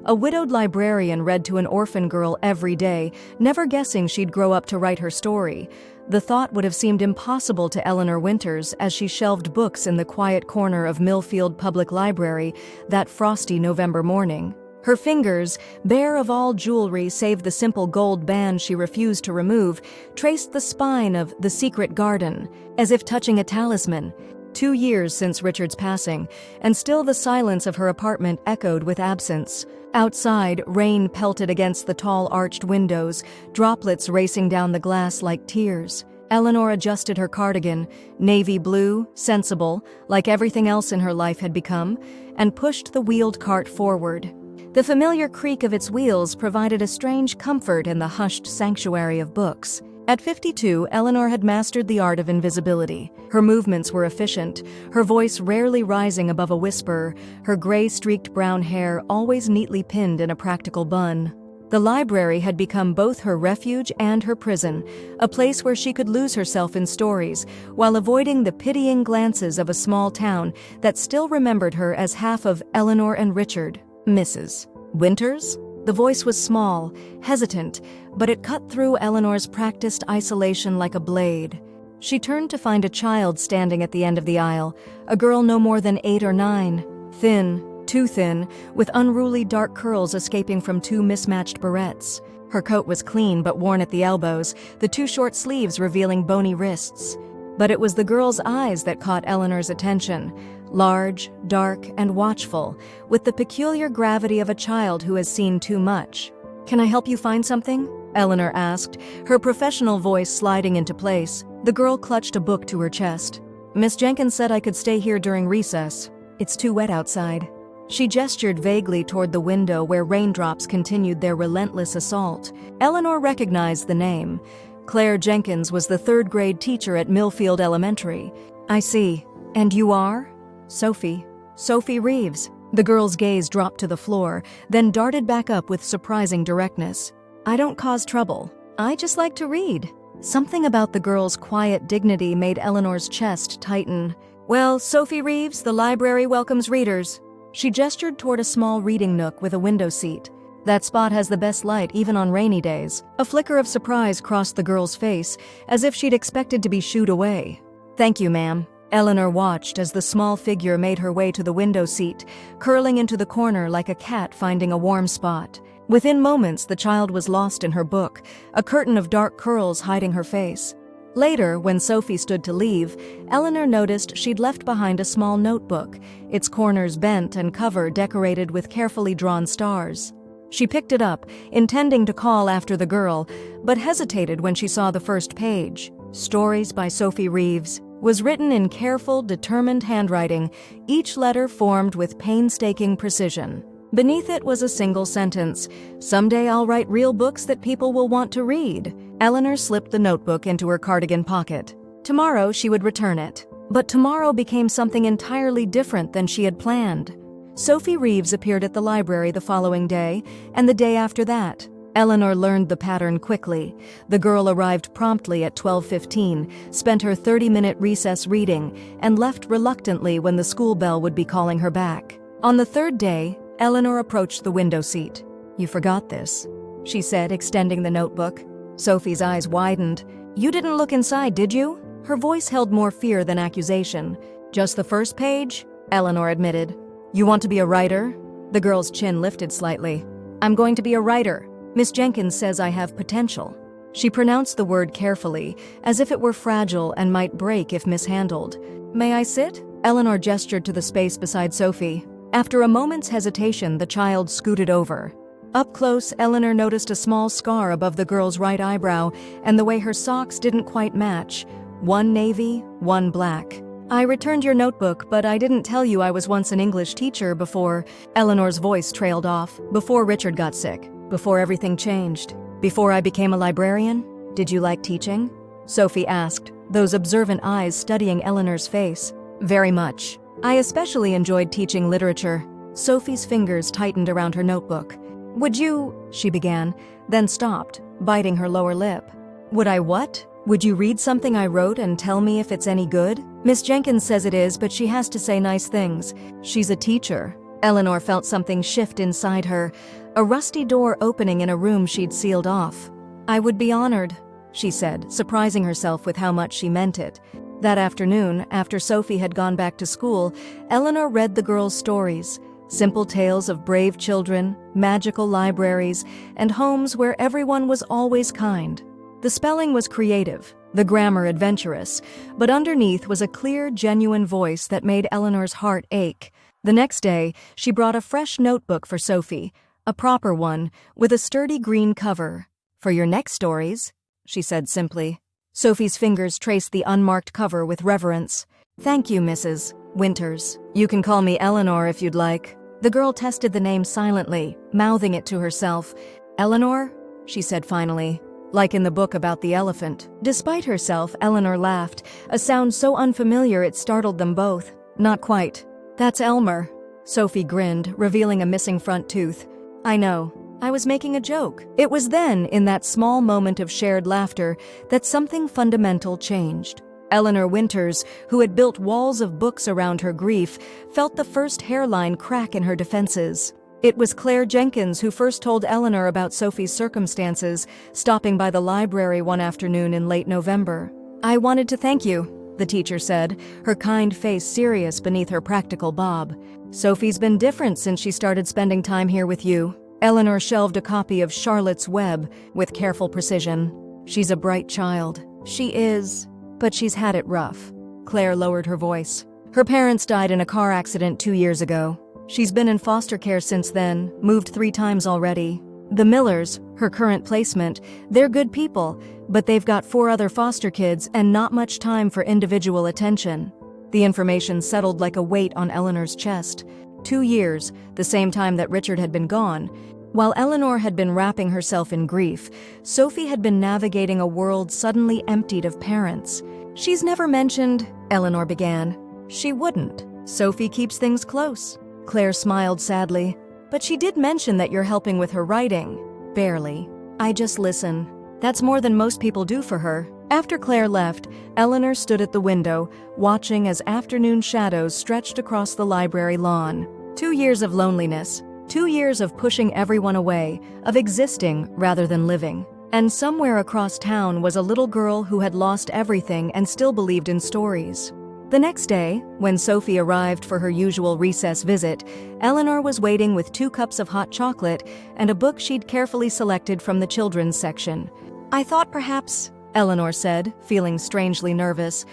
A widowed librarian read to an orphan girl every day, never guessing she'd grow up to write her story. The thought would have seemed impossible to Eleanor Winters as she shelved books in the quiet corner of Millfield Public Library that frosty November morning. Her fingers, bare of all jewelry save the simple gold band she refused to remove, traced the spine of The Secret Garden, as if touching a talisman. 2 years since Richard's passing, and still the silence of her apartment echoed with absence. Outside, rain pelted against the tall arched windows, droplets racing down the glass like tears. Eleanor adjusted her cardigan, navy blue, sensible, like everything else in her life had become, and pushed the wheeled cart forward. The familiar creak of its wheels provided a strange comfort in the hushed sanctuary of books. At 52, Eleanor had mastered the art of invisibility. Her movements were efficient, her voice rarely rising above a whisper, her gray-streaked brown hair always neatly pinned in a practical bun. The library had become both her refuge and her prison, a place where she could lose herself in stories, while avoiding the pitying glances of a small town that still remembered her as half of Eleanor and Richard. Mrs. Winters? The voice was small, hesitant, but it cut through Eleanor's practiced isolation like a blade. She turned to find a child standing at the end of the aisle, a girl no more than 8 or 9, thin, too thin, with unruly dark curls escaping from 2 mismatched barrettes. Her coat was clean but worn at the elbows, the 2 short sleeves revealing bony wrists. But it was the girl's eyes that caught Eleanor's attention. Large, dark, and watchful, with the peculiar gravity of a child who has seen too much. "Can I help you find something?" Eleanor asked, her professional voice sliding into place. The girl clutched a book to her chest. "Miss Jenkins said I could stay here during recess. It's too wet outside." She gestured vaguely toward the window where raindrops continued their relentless assault. Eleanor recognized the name. Claire Jenkins was the 3rd-grade teacher at Millfield Elementary. "I see. And you are?" "Sophie. Sophie Reeves." The girl's gaze dropped to the floor, then darted back up with surprising directness. "I don't cause trouble. I just like to read." Something about the girl's quiet dignity made Eleanor's chest tighten. "Well, Sophie Reeves, the library welcomes readers." She gestured toward a small reading nook with a window seat. "That spot has the best light, even on rainy days." A flicker of surprise crossed the girl's face, as if she'd expected to be shooed away. "Thank you, ma'am." Eleanor watched as the small figure made her way to the window seat, curling into the corner like a cat finding a warm spot. Within moments, the child was lost in her book, a curtain of dark curls hiding her face. Later, when Sophie stood to leave, Eleanor noticed she'd left behind a small notebook, its corners bent and cover decorated with carefully drawn stars. She picked it up, intending to call after the girl, but hesitated when she saw the first page. "Stories by Sophie Reeves" was written in careful, determined handwriting, each letter formed with painstaking precision. Beneath it was a single sentence, "Someday I'll write real books that people will want to read." Eleanor slipped the notebook into her cardigan pocket. Tomorrow she would return it. But tomorrow became something entirely different than she had planned. Sophie Reeves appeared at the library the following day, and the day after that. Eleanor learned the pattern quickly. The girl arrived promptly at 12:15, spent her 30-minute recess reading, and left reluctantly when the school bell would be calling her back. On the 3rd day, Eleanor approached the window seat. "You forgot this," she said, extending the notebook. Sophie's eyes widened. "You didn't look inside, did you?" Her voice held more fear than accusation. "Just the first page," Eleanor admitted. "You want to be a writer?" The girl's chin lifted slightly. "I'm going to be a writer. Miss Jenkins says I have potential." She pronounced the word carefully, as if it were fragile and might break if mishandled. "May I sit?" Eleanor gestured to the space beside Sophie. After a moment's hesitation, the child scooted over. Up close, Eleanor noticed a small scar above the girl's right eyebrow and the way her socks didn't quite match. One navy, one black. "I returned your notebook, but I didn't tell you I was once an English teacher before." Eleanor's voice trailed off. "Before Richard got sick. Before everything changed. Before I became a librarian. Did you like teaching?" Sophie asked, those observant eyes studying Eleanor's face. "Very much. I especially enjoyed teaching literature." Sophie's fingers tightened around her notebook. "Would you—" she began, then stopped, biting her lower lip. "Would I what? Would you read something I wrote and tell me if it's any good?" "Miss Jenkins says it is, but she has to say nice things. She's a teacher." Eleanor felt something shift inside her, a rusty door opening in a room she'd sealed off. "I would be honored," she said, surprising herself with how much she meant it. That afternoon, after Sophie had gone back to school, Eleanor read the girls' stories, simple tales of brave children, magical libraries, and homes where everyone was always kind. The spelling was creative, the grammar adventurous, but underneath was a clear, genuine voice that made Eleanor's heart ache. The next day, she brought a fresh notebook for Sophie, a proper one, with a sturdy green cover. "For your next stories," she said simply. Sophie's fingers traced the unmarked cover with reverence. "Thank you, Mrs. Winters. You can call me Eleanor if you'd like." The girl tested the name silently, mouthing it to herself. "Eleanor?" she said finally, like in the book about the elephant. Despite herself, Eleanor laughed, a sound so unfamiliar it startled them both. "Not quite. That's Elmer." Sophie grinned, revealing a missing front tooth. "I know. I was making a joke." It was then, in that small moment of shared laughter, that something fundamental changed. Eleanor Winters, who had built walls of books around her grief, felt the first hairline crack in her defenses. It was Claire Jenkins who first told Eleanor about Sophie's circumstances, stopping by the library one afternoon in late November. "I wanted to thank you," the teacher said, her kind face serious beneath her practical bob. "Sophie's been different since she started spending time here with you." Eleanor shelved a copy of Charlotte's Web with careful precision. "She's a bright child." "She is, but she's had it rough." Claire lowered her voice. "Her parents died in a car accident 2 years ago. She's been in foster care since then, moved 3 times already. The Millers, her current placement, they're good people, but they've got 4 other foster kids and not much time for individual attention." The information settled like a weight on Eleanor's chest. 2 years, the same time that Richard had been gone. While Eleanor had been wrapping herself in grief, Sophie had been navigating a world suddenly emptied of parents. "She's never mentioned," Eleanor began. "She wouldn't. Sophie keeps things close." Claire smiled sadly. "But she did mention that you're helping with her writing." "Barely. I just listen. That's more than most people do for her." After Claire left, Eleanor stood at the window, watching as afternoon shadows stretched across the library lawn. 2 years of loneliness. 2 years of pushing everyone away, of existing rather than living. And somewhere across town was a little girl who had lost everything and still believed in stories. The next day, when Sophie arrived for her usual recess visit, Eleanor was waiting with 2 cups of hot chocolate and a book she'd carefully selected from the children's section. "I thought perhaps," Eleanor said, feeling strangely nervous,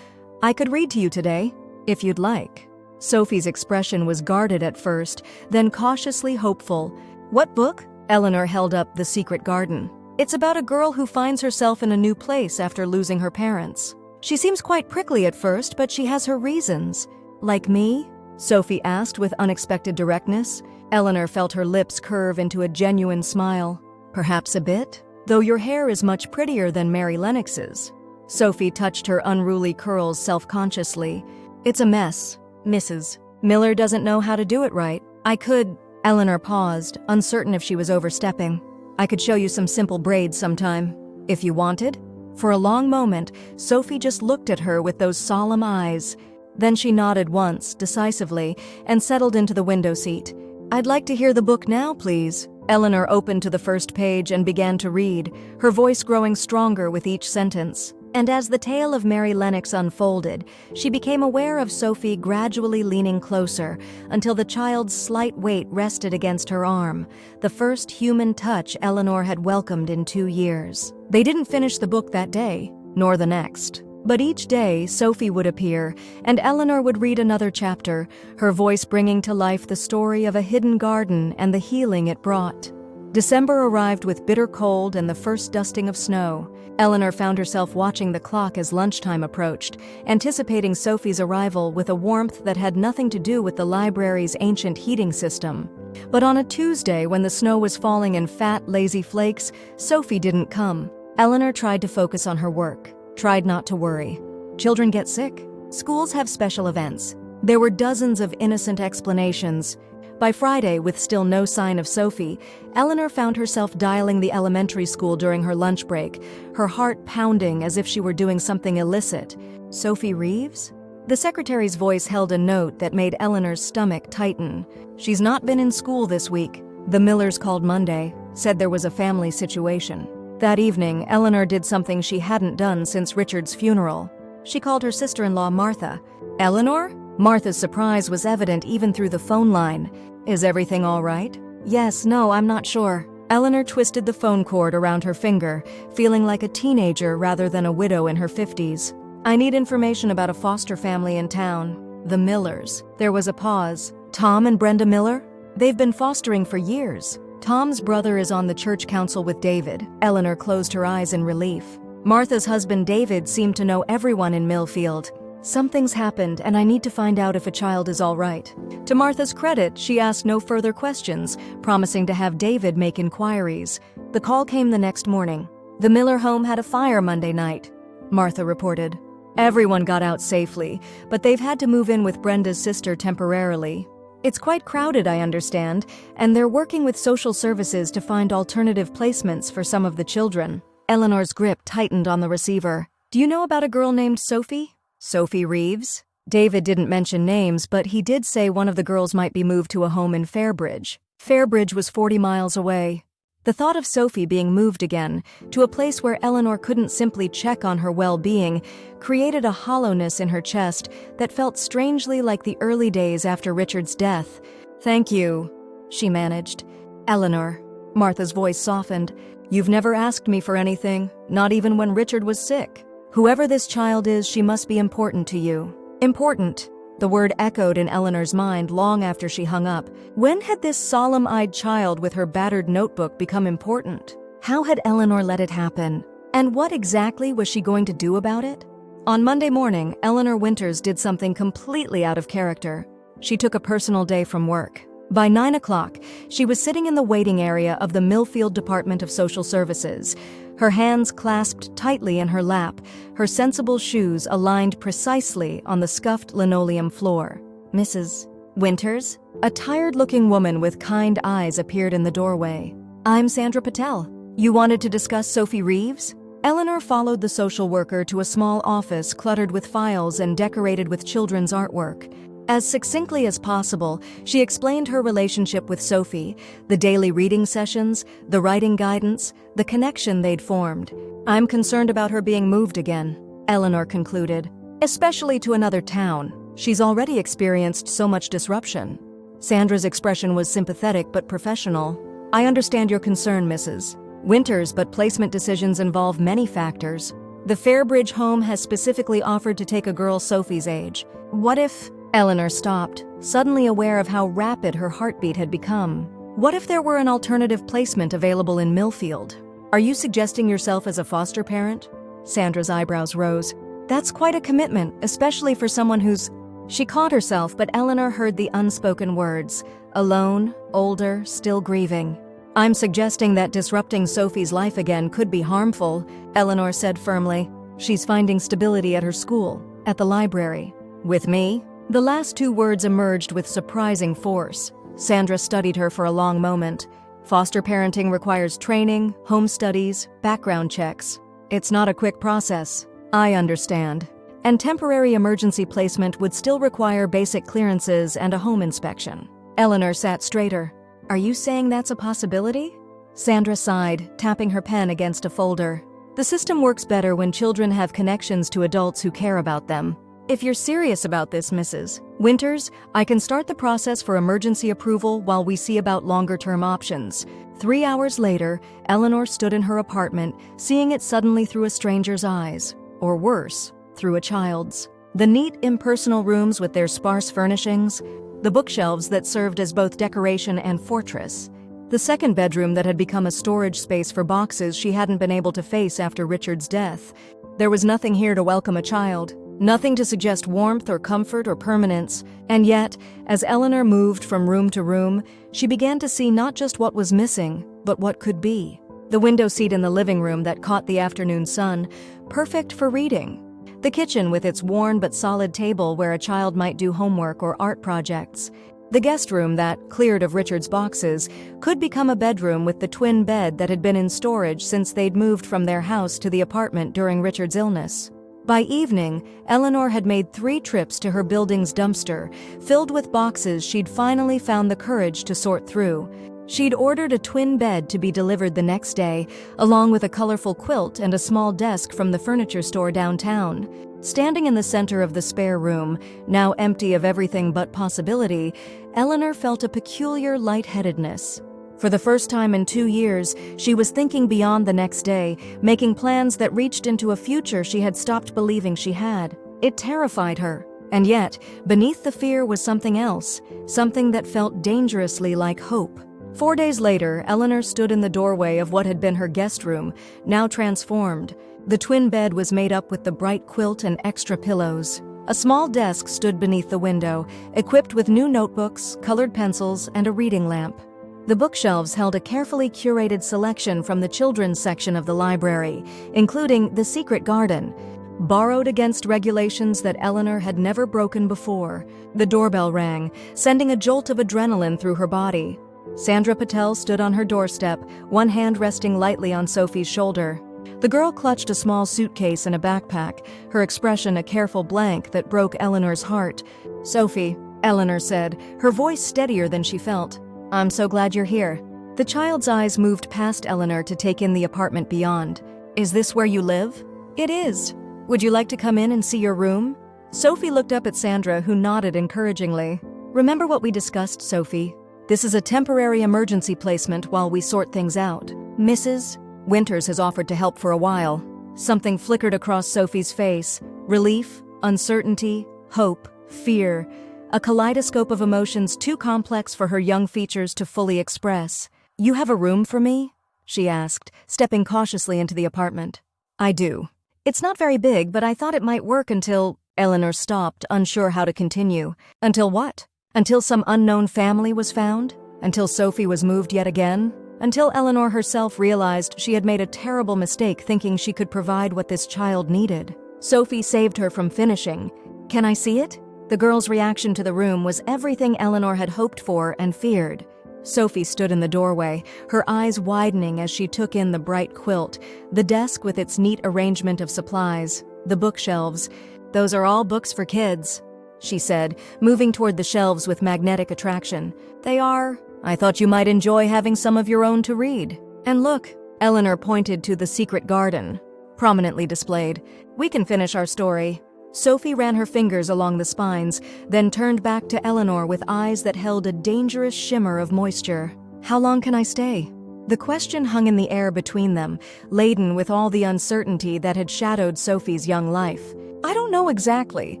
"I could read to you today, if you'd like." Sophie's expression was guarded at first, then cautiously hopeful. "What book?" Eleanor held up The Secret Garden. "It's about a girl who finds herself in a new place after losing her parents. She seems quite prickly at first, but she has her reasons." "Like me?" Sophie asked with unexpected directness. Eleanor felt her lips curve into a genuine smile. "Perhaps a bit, though your hair is much prettier than Mary Lennox's." Sophie touched her unruly curls self-consciously. "It's a mess, Mrs. Miller doesn't know how to do it right. I could—" Eleanor paused, uncertain if she was overstepping. "I could show you some simple braids sometime, if you wanted." For a long moment, Sophie just looked at her with those solemn eyes. Then she nodded once, decisively, and settled into the window seat. "I'd like to hear the book now, please." Eleanor opened to the first page and began to read, her voice growing stronger with each sentence. And as the tale of Mary Lennox unfolded, she became aware of Sophie gradually leaning closer until the child's slight weight rested against her arm, the first human touch Eleanor had welcomed in 2 years. They didn't finish the book that day, nor the next. But each day, Sophie would appear, and Eleanor would read another chapter, her voice bringing to life the story of a hidden garden and the healing it brought. December arrived with bitter cold and the first dusting of snow. Eleanor found herself watching the clock as lunchtime approached, anticipating Sophie's arrival with a warmth that had nothing to do with the library's ancient heating system. But on a Tuesday, when the snow was falling in fat, lazy flakes, Sophie didn't come. Eleanor tried to focus on her work, tried not to worry. Children get sick. Schools have special events. There were dozens of innocent explanations. By Friday, with still no sign of Sophie, Eleanor found herself dialing the elementary school during her lunch break, her heart pounding as if she were doing something illicit. Sophie Reeves? The secretary's voice held a note that made Eleanor's stomach tighten. She's not been in school this week. The Millers called Monday, said there was a family situation. That evening, Eleanor did something she hadn't done since Richard's funeral. She called her sister-in-law Martha. "Eleanor?" Martha's surprise was evident even through the phone line. "Is everything all right?" "Yes, no, I'm not sure." Eleanor twisted the phone cord around her finger, feeling like a teenager rather than a widow in her 50s. "I need information about a foster family in town. The Millers." There was a pause. "Tom and Brenda Miller? They've been fostering for years. Tom's brother is on the church council with David." Eleanor closed her eyes in relief. "Martha's husband David seemed to know everyone in Millfield. Something's happened, and I need to find out if a child is all right." To Martha's credit, she asked no further questions, promising to have David make inquiries. The call came the next morning. "The Miller home had a fire Monday night," Martha reported. "Everyone got out safely, but they've had to move in with Brenda's sister temporarily. It's quite crowded, I understand, and they're working with social services to find alternative placements for some of the children." Eleanor's grip tightened on the receiver. "Do you know about a girl named Sophie? Sophie Reeves?" David didn't mention names, but he did say one of the girls might be moved to a home in Fairbridge. Fairbridge was 40 miles away. The thought of Sophie being moved again, to a place where Eleanor couldn't simply check on her well-being, created a hollowness in her chest that felt strangely like the early days after Richard's death. "Thank you," she managed. "Eleanor," Martha's voice softened, "you've never asked me for anything, not even when Richard was sick. Whoever this child is, she must be important to you." Important. The word echoed in Eleanor's mind long after she hung up. When had this solemn-eyed child with her battered notebook become important? How had Eleanor let it happen? And what exactly was she going to do about it? On Monday morning, Eleanor Winters did something completely out of character. She took a personal day from work. By 9 o'clock, she was sitting in the waiting area of the Millfield Department of Social Services, her hands clasped tightly in her lap, her sensible shoes aligned precisely on the scuffed linoleum floor. "Mrs. Winters?" A tired-looking woman with kind eyes appeared in the doorway. "I'm Sandra Patel. You wanted to discuss Sophie Reeves?" Eleanor followed the social worker to a small office cluttered with files and decorated with children's artwork. As succinctly as possible, she explained her relationship with Sophie, the daily reading sessions, the writing guidance, the connection they'd formed. "I'm concerned about her being moved again," Eleanor concluded, "especially to another town. She's already experienced so much disruption." Sandra's expression was sympathetic but professional. "I understand your concern, Mrs. Winters, but placement decisions involve many factors. The Fairbridge home has specifically offered to take a girl Sophie's age. What if—" Eleanor stopped, suddenly aware of how rapid her heartbeat had become. "What if there were an alternative placement available in Millfield? Are you suggesting yourself as a foster parent?" Sandra's eyebrows rose. "That's quite a commitment, especially for someone who's—" She caught herself, but Eleanor heard the unspoken words, alone, older, still grieving. "I'm suggesting that disrupting Sophie's life again could be harmful," Eleanor said firmly. "She's finding stability at her school, at the library. With me?" The last two words emerged with surprising force. Sandra studied her for a long moment. "Foster parenting requires training, home studies, background checks. It's not a quick process." "I understand. And temporary emergency placement would still require basic clearances and a home inspection." Eleanor sat straighter. "Are you saying that's a possibility?" Sandra sighed, tapping her pen against a folder. "The system works better when children have connections to adults who care about them. If you're serious about this, Mrs. Winters, I can start the process for emergency approval while we see about longer-term options." 3 hours later, Eleanor stood in her apartment, seeing it suddenly through a stranger's eyes, or worse, through a child's. The neat, impersonal rooms with their sparse furnishings, the bookshelves that served as both decoration and fortress, the second bedroom that had become a storage space for boxes she hadn't been able to face after Richard's death. There was nothing here to welcome a child. Nothing to suggest warmth or comfort or permanence, and yet, as Eleanor moved from room to room, she began to see not just what was missing, but what could be. The window seat in the living room that caught the afternoon sun, perfect for reading. The kitchen with its worn but solid table where a child might do homework or art projects. The guest room that, cleared of Richard's boxes, could become a bedroom with the twin bed that had been in storage since they'd moved from their house to the apartment during Richard's illness. By evening, Eleanor had made 3 trips to her building's dumpster, filled with boxes she'd finally found the courage to sort through. She'd ordered a twin bed to be delivered the next day, along with a colorful quilt and a small desk from the furniture store downtown. Standing in the center of the spare room, now empty of everything but possibility, Eleanor felt a peculiar lightheadedness. For the first time in 2 years, she was thinking beyond the next day, making plans that reached into a future she had stopped believing she had. It terrified her. And yet, beneath the fear was something else, something that felt dangerously like hope. 4 days later, Eleanor stood in the doorway of what had been her guest room, now transformed. The twin bed was made up with the bright quilt and extra pillows. A small desk stood beneath the window, equipped with new notebooks, colored pencils, and a reading lamp. The bookshelves held a carefully curated selection from the children's section of the library, including The Secret Garden, borrowed against regulations that Eleanor had never broken before. The doorbell rang, sending a jolt of adrenaline through her body. Sandra Patel stood on her doorstep, one hand resting lightly on Sophie's shoulder. The girl clutched a small suitcase and a backpack, her expression a careful blank that broke Eleanor's heart. "Sophie," Eleanor said, her voice steadier than she felt. "I'm so glad you're here." The child's eyes moved past Eleanor to take in the apartment beyond. "Is this where you live?" "It is. Would you like to come in and see your room?" Sophie looked up at Sandra, who nodded encouragingly. "Remember what we discussed, Sophie? This is a temporary emergency placement while we sort things out. Mrs. Winters has offered to help for a while." Something flickered across Sophie's face. Relief, uncertainty, hope, fear. A kaleidoscope of emotions too complex for her young features to fully express. "You have a room for me?" she asked, stepping cautiously into the apartment. "I do. It's not very big, but I thought it might work until—" Eleanor stopped, unsure how to continue. "Until what? Until some unknown family was found? Until Sophie was moved yet again? Until Eleanor herself realized she had made a terrible mistake thinking she could provide what this child needed." Sophie saved her from finishing. "Can I see it?" The girl's reaction to the room was everything Eleanor had hoped for and feared. Sophie stood in the doorway, her eyes widening as she took in the bright quilt, the desk with its neat arrangement of supplies, the bookshelves. "Those are all books for kids," she said, moving toward the shelves with magnetic attraction. "They are. I thought you might enjoy having some of your own to read. And look," Eleanor pointed to The Secret Garden, prominently displayed. "We can finish our story." Sophie ran her fingers along the spines, then turned back to Eleanor with eyes that held a dangerous shimmer of moisture. "How long can I stay?" The question hung in the air between them, laden with all the uncertainty that had shadowed Sophie's young life. "I don't know exactly,"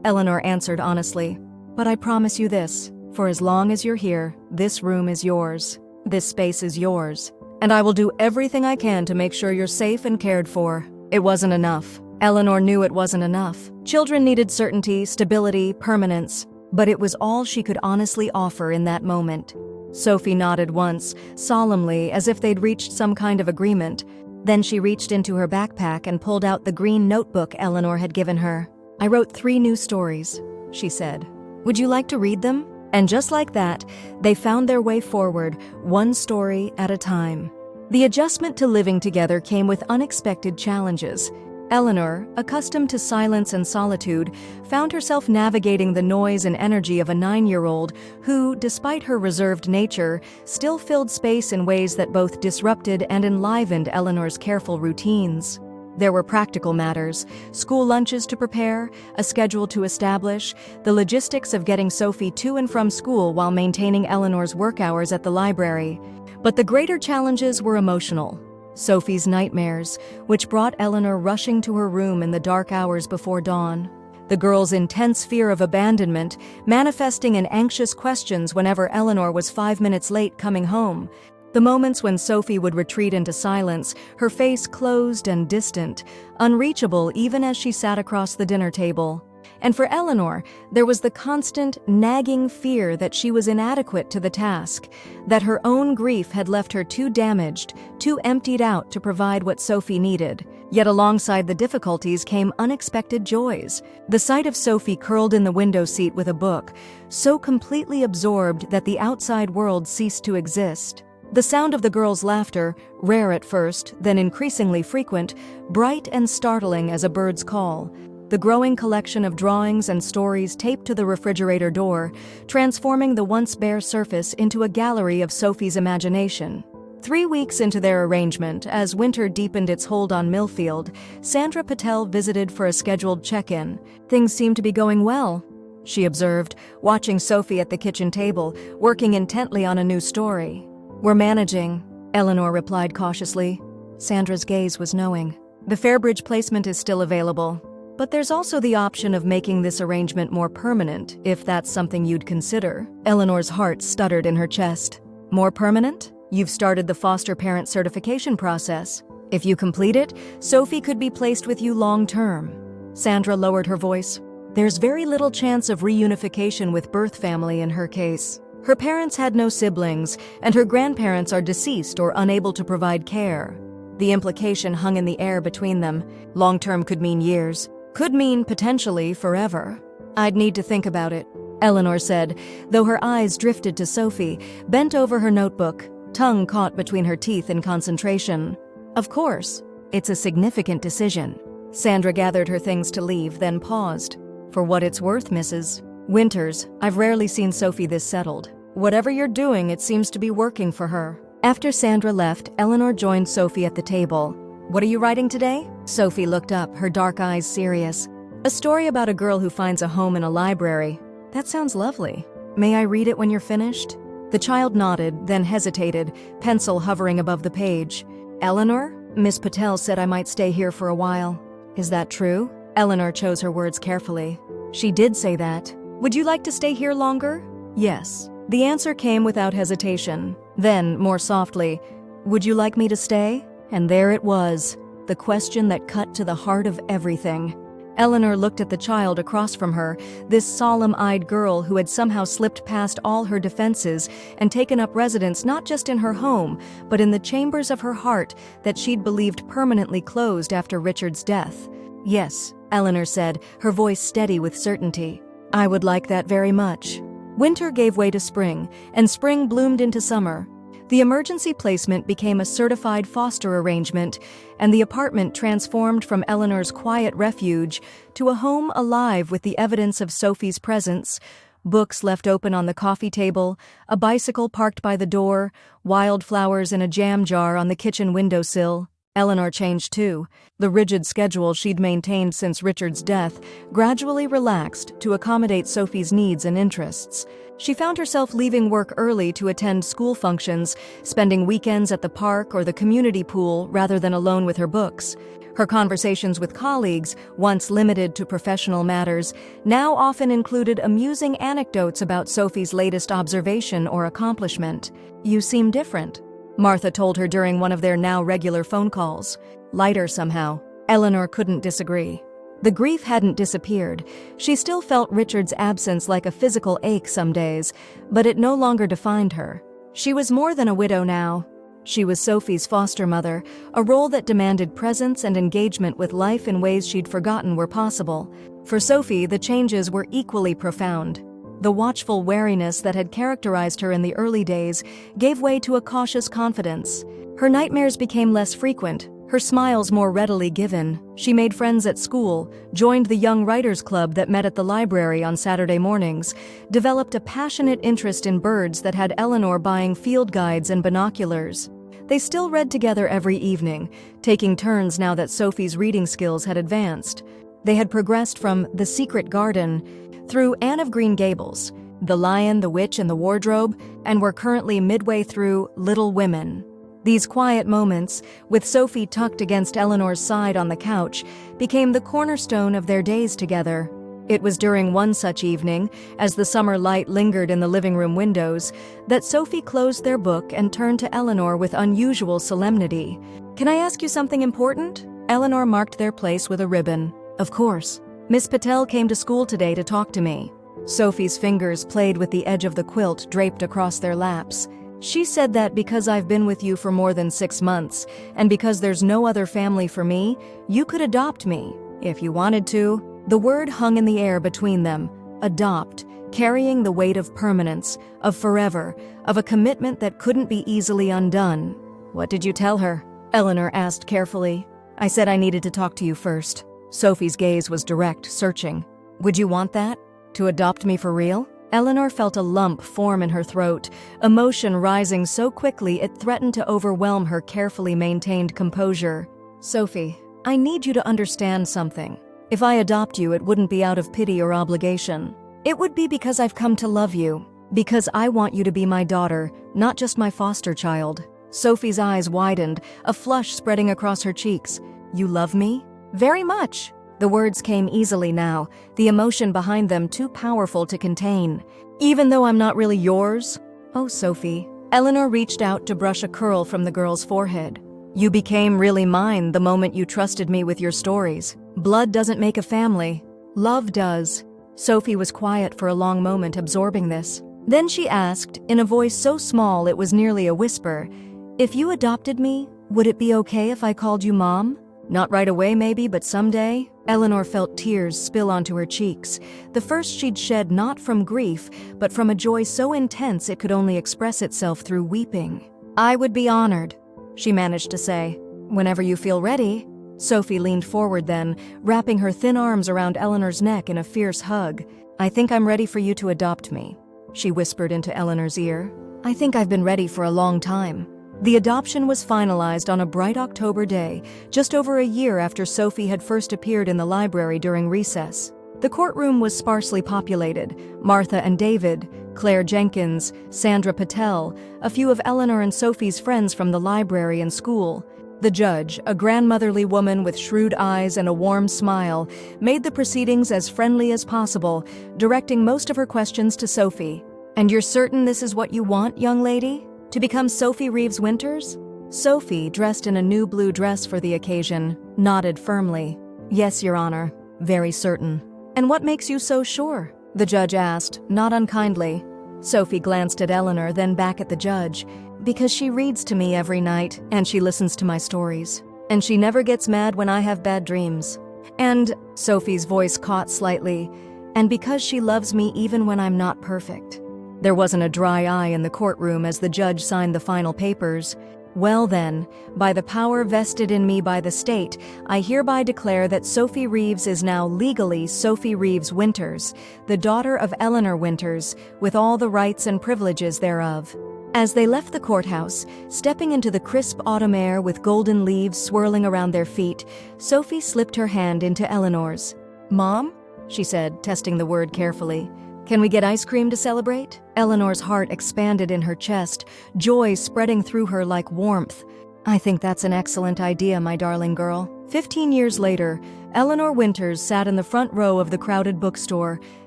Eleanor answered honestly. "But I promise you this, for as long as you're here, this room is yours. This space is yours. And I will do everything I can to make sure you're safe and cared for." It wasn't enough. Eleanor knew it wasn't enough. Children needed certainty, stability, permanence. But it was all she could honestly offer in that moment. Sophie nodded once, solemnly, as if they'd reached some kind of agreement. Then she reached into her backpack and pulled out the green notebook Eleanor had given her. "I wrote 3 new stories," she said. "Would you like to read them?" And just like that, they found their way forward, one story at a time. The adjustment to living together came with unexpected challenges. Eleanor, accustomed to silence and solitude, found herself navigating the noise and energy of a 9-year-old who, despite her reserved nature, still filled space in ways that both disrupted and enlivened Eleanor's careful routines. There were practical matters, school lunches to prepare, a schedule to establish, the logistics of getting Sophie to and from school while maintaining Eleanor's work hours at the library. But the greater challenges were emotional. Sophie's nightmares, which brought Eleanor rushing to her room in the dark hours before dawn. The girl's intense fear of abandonment, manifesting in anxious questions whenever Eleanor was 5 minutes late coming home. The moments when Sophie would retreat into silence, her face closed and distant, unreachable even as she sat across the dinner table. And for Eleanor, there was the constant, nagging fear that she was inadequate to the task, that her own grief had left her too damaged, too emptied out to provide what Sophie needed. Yet alongside the difficulties came unexpected joys. The sight of Sophie curled in the window seat with a book, so completely absorbed that the outside world ceased to exist. The sound of the girl's laughter, rare at first, then increasingly frequent, bright and startling as a bird's call. The growing collection of drawings and stories taped to the refrigerator door, transforming the once bare surface into a gallery of Sophie's imagination. 3 weeks into their arrangement, as winter deepened its hold on Millfield, Sandra Patel visited for a scheduled check-in. "Things seem to be going well," she observed, watching Sophie at the kitchen table, working intently on a new story. "We're managing," Eleanor replied cautiously. Sandra's gaze was knowing. "The Fairbridge placement is still available, but there's also the option of making this arrangement more permanent, if that's something you'd consider." Eleanor's heart stuttered in her chest. "More permanent? You've started the foster parent certification process. If you complete it, Sophie could be placed with you long-term." Sandra lowered her voice. "There's very little chance of reunification with birth family in her case. Her parents had no siblings, and her grandparents are deceased or unable to provide care. The implication hung in the air between them. Long-term could mean years, could mean potentially forever. I'd need to think about it," Eleanor said, though her eyes drifted to Sophie, bent over her notebook, tongue caught between her teeth in concentration. "Of course, it's a significant decision." Sandra gathered her things to leave, then paused. "For what it's worth, Mrs. Winters, I've rarely seen Sophie this settled. Whatever you're doing, it seems to be working for her." After Sandra left, Eleanor joined Sophie at the table. "What are you writing today?" Sophie looked up, her dark eyes serious. "A story about a girl who finds a home in a library. That sounds lovely. May I read it when you're finished?" The child nodded, then hesitated, pencil hovering above the page. "Eleanor, Miss Patel said I might stay here for a while. Is that true?" Eleanor chose her words carefully. "She did say that. Would you like to stay here longer?" "Yes." The answer came without hesitation. Then, more softly, "Would you like me to stay?" And there it was, the question that cut to the heart of everything. Eleanor looked at the child across from her, this solemn-eyed girl who had somehow slipped past all her defenses and taken up residence not just in her home, but in the chambers of her heart that she'd believed permanently closed after Richard's death. "Yes," Eleanor said, her voice steady with certainty. "I would like that very much." Winter gave way to spring, and spring bloomed into summer. The emergency placement became a certified foster arrangement, and the apartment transformed from Eleanor's quiet refuge to a home alive with the evidence of Sophie's presence: books left open on the coffee table, a bicycle parked by the door, wildflowers in a jam jar on the kitchen windowsill. Eleanor changed too. The rigid schedule she'd maintained since Richard's death gradually relaxed to accommodate Sophie's needs and interests. She found herself leaving work early to attend school functions, spending weekends at the park or the community pool rather than alone with her books. Her conversations with colleagues, once limited to professional matters, now often included amusing anecdotes about Sophie's latest observation or accomplishment. "You seem different," Martha told her during one of their now regular phone calls. "Lighter somehow." Eleanor couldn't disagree. The grief hadn't disappeared. She still felt Richard's absence like a physical ache some days, but it no longer defined her. She was more than a widow now. She was Sophie's foster mother, a role that demanded presence and engagement with life in ways she'd forgotten were possible. For Sophie, the changes were equally profound. The watchful wariness that had characterized her in the early days gave way to a cautious confidence. Her nightmares became less frequent, her smiles more readily given. She made friends at school, joined the Young Writers Club that met at the library on Saturday mornings, developed a passionate interest in birds that had Eleanor buying field guides and binoculars. They still read together every evening, taking turns now that Sophie's reading skills had advanced. They had progressed from The Secret Garden through Anne of Green Gables, The Lion, the Witch, and the Wardrobe, and were currently midway through Little Women. These quiet moments, with Sophie tucked against Eleanor's side on the couch, became the cornerstone of their days together. It was during one such evening, as the summer light lingered in the living room windows, that Sophie closed their book and turned to Eleanor with unusual solemnity. "Can I ask you something important?" Eleanor marked their place with a ribbon. "Of course. Miss Patel came to school today to talk to me." Sophie's fingers played with the edge of the quilt draped across their laps. "She said that because I've been with you for more than 6 months, and because there's no other family for me, you could adopt me, if you wanted to." The word hung in the air between them. Adopt. carrying the weight of permanence, of forever, of a commitment that couldn't be easily undone. "What did you tell her?" Eleanor asked carefully. "I said I needed to talk to you first." Sophie's gaze was direct, searching. "Would you want that? To adopt me for real?" Eleanor felt a lump form in her throat, emotion rising so quickly it threatened to overwhelm her carefully maintained composure. "Sophie, I need you to understand something. If I adopt you, it wouldn't be out of pity or obligation. It would be because I've come to love you, because I want you to be my daughter, not just my foster child." Sophie's eyes widened, a flush spreading across her cheeks. "You love me?" "Very much." The words came easily now, the emotion behind them too powerful to contain. "Even though I'm not really yours?" "Oh, Sophie." Eleanor reached out to brush a curl from the girl's forehead. "You became really mine the moment you trusted me with your stories. Blood doesn't make a family. Love does." Sophie was quiet for a long moment, absorbing this. Then she asked, in a voice so small it was nearly a whisper, "If you adopted me, would it be okay if I called you Mom? Not right away maybe, but someday?" Eleanor felt tears spill onto her cheeks, the first she'd shed not from grief, but from a joy so intense it could only express itself through weeping. "I would be honored," she managed to say. "Whenever you feel ready." Sophie leaned forward then, wrapping her thin arms around Eleanor's neck in a fierce hug. "I think I'm ready for you to adopt me," she whispered into Eleanor's ear. "I think I've been ready for a long time." The adoption was finalized on a bright October day, just over a year after Sophie had first appeared in the library during recess. The courtroom was sparsely populated. Martha and David, Claire Jenkins, Sandra Patel, a few of Eleanor and Sophie's friends from the library and school. The judge, a grandmotherly woman with shrewd eyes and a warm smile, made the proceedings as friendly as possible, directing most of her questions to Sophie. "And you're certain this is what you want, young lady? To become Sophie Reeves Winters?" Sophie, dressed in a new blue dress for the occasion, nodded firmly. "Yes, Your Honor. Very certain." "And what makes you so sure?" the judge asked, not unkindly. Sophie glanced at Eleanor, then back at the judge. "Because she reads to me every night, and she listens to my stories. And she never gets mad when I have bad dreams. And," Sophie's voice caught slightly, "and because she loves me even when I'm not perfect." There wasn't a dry eye in the courtroom as the judge signed the final papers. "Well then, by the power vested in me by the state, I hereby declare that Sophie Reeves is now legally Sophie Reeves Winters, the daughter of Eleanor Winters, with all the rights and privileges thereof." As they left the courthouse, stepping into the crisp autumn air with golden leaves swirling around their feet, Sophie slipped her hand into Eleanor's. "Mom?" she said, testing the word carefully. "Can we get ice cream to celebrate?" Eleanor's heart expanded in her chest, joy spreading through her like warmth. "I think that's an excellent idea, my darling girl." 15 years later, Eleanor Winters sat in the front row of the crowded bookstore,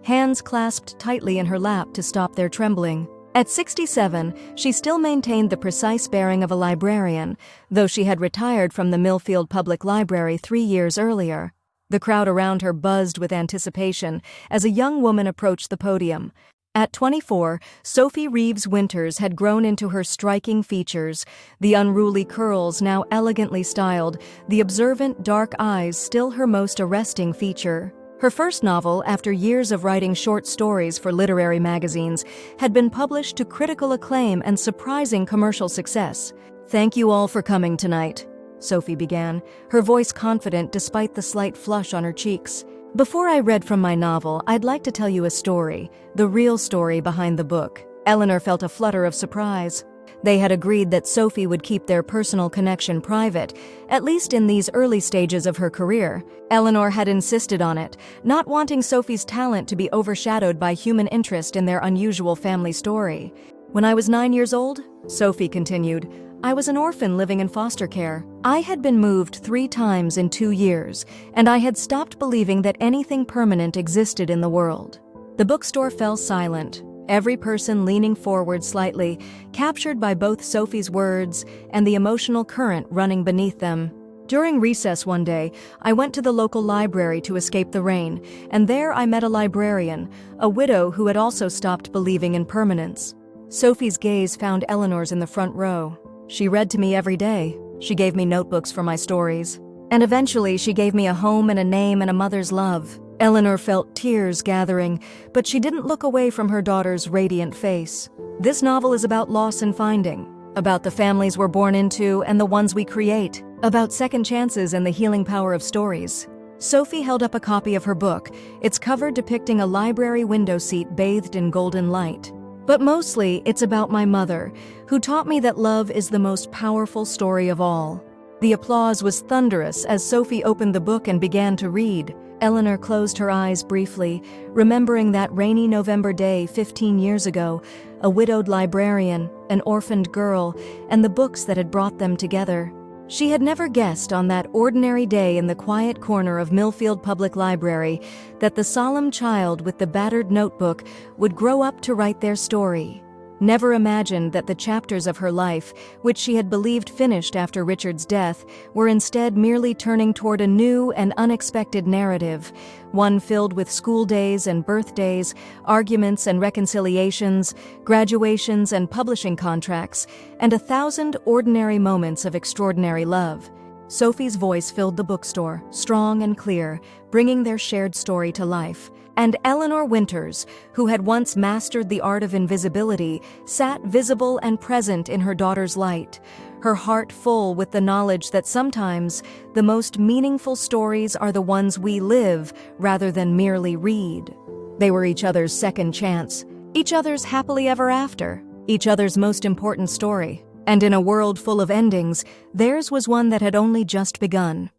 hands clasped tightly in her lap to stop their trembling. At 67, she still maintained the precise bearing of a librarian, though she had retired from the Millfield Public Library 3 years earlier. The crowd around her buzzed with anticipation as a young woman approached the podium. At 24, Sophie Reeves Winters had grown into her striking features, the unruly curls now elegantly styled, the observant dark eyes still her most arresting feature. Her first novel, after years of writing short stories for literary magazines, had been published to critical acclaim and surprising commercial success. "Thank you all for coming tonight," Sophie began, her voice confident despite the slight flush on her cheeks. "Before I read from my novel, I'd like to tell you a story, the real story behind the book." Eleanor felt a flutter of surprise. They had agreed that Sophie would keep their personal connection private, at least in these early stages of her career. Eleanor had insisted on it, not wanting Sophie's talent to be overshadowed by human interest in their unusual family story. "When I was 9 years old," Sophie continued, "I was an orphan living in foster care. I had been moved 3 times in 2 years, and I had stopped believing that anything permanent existed in the world." The bookstore fell silent, every person leaning forward slightly, captured by both Sophie's words and the emotional current running beneath them. During recess one day, I went to the local library to escape the rain, and there I met a librarian, a widow who had also stopped believing in permanence. Sophie's gaze found Eleanor's in the front row. "She read to me every day. She gave me notebooks for my stories. And eventually she gave me a home and a name and a mother's love." Eleanor felt tears gathering, but she didn't look away from her daughter's radiant face. This novel is about loss and finding, about the families we're born into and the ones we create, about second chances and the healing power of stories. Sophie held up a copy of her book, its cover depicting a library window seat bathed in golden light. But mostly, it's about my mother, who taught me that love is the most powerful story of all. The applause was thunderous as Sophie opened the book and began to read. Eleanor closed her eyes briefly, remembering that rainy November day 15 years ago, a widowed librarian, an orphaned girl, and the books that had brought them together. She had never guessed on that ordinary day in the quiet corner of Millfield Public Library that the solemn child with the battered notebook would grow up to write their story. Never imagined that the chapters of her life, which she had believed finished after Richard's death, were instead merely turning toward a new and unexpected narrative, one filled with school days and birthdays, arguments and reconciliations, graduations and publishing contracts, and 1,000 ordinary moments of extraordinary love. Sophie's voice filled the bookstore, strong and clear, bringing their shared story to life. And Eleanor Winters, who had once mastered the art of invisibility, sat visible and present in her daughter's light, her heart full with the knowledge that sometimes the most meaningful stories are the ones we live rather than merely read. They were each other's second chance, each other's happily ever after, each other's most important story. And in a world full of endings, theirs was one that had only just begun.